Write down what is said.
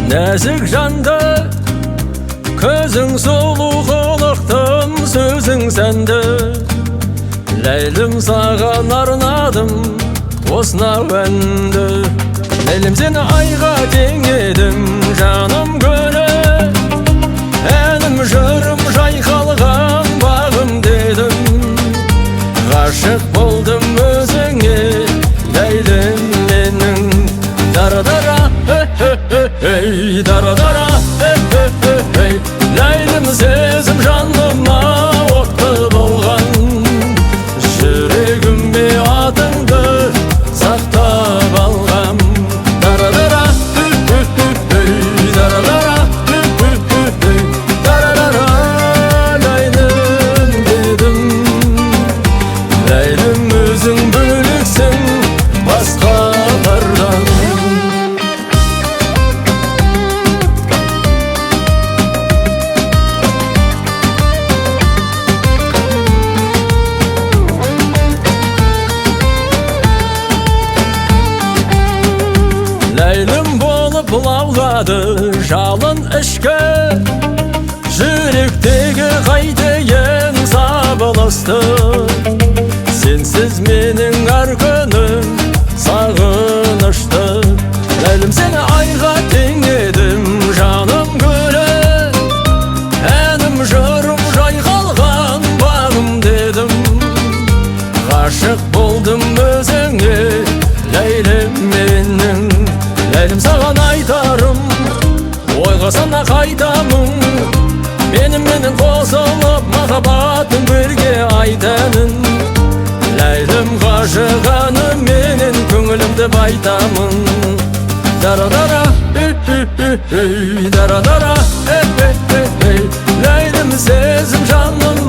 Нәзік жанды көзің сұлу қылықтым, сөзің сәнді. Ләйлім саған арнадым осынау әнді. Ләйлім сені айға теңедім, жаным гүлі. Әнім жырым жайқалған бағым дедім. Ғашық болдым өзіңе, Ләйлім менің. Дара-дара, ей, дара-дара, ей, Ләйлім сезім жаныма отты болған. Жүрегіме атыңды сақтап алғам. Дара-дара, ей, дара-дара, ей, дара-дара, Ләйлім дедім. Ләйлім өзің бөлексің басқалардан. Ләйлім болып лаулады жалын ішкі, жүректегі қайтейін сабылысты. Сенсіз менің әр күнім сағынышты. Ләйлім сені айға теңедім, жаным гүлі. Әнім жырым жайқалған бағым дедім. Ғашық болдым өзіңе, Ләйлім менің. Ләйлім саған айтарым, ойға сана қайтамын. Менің қосылып махаббатын бірге айтамын. Ләйлім ғашығаны менен көңілімді байтамын. Дара-дара, ей, дара-дара, ей, Ләйлім сезім жаным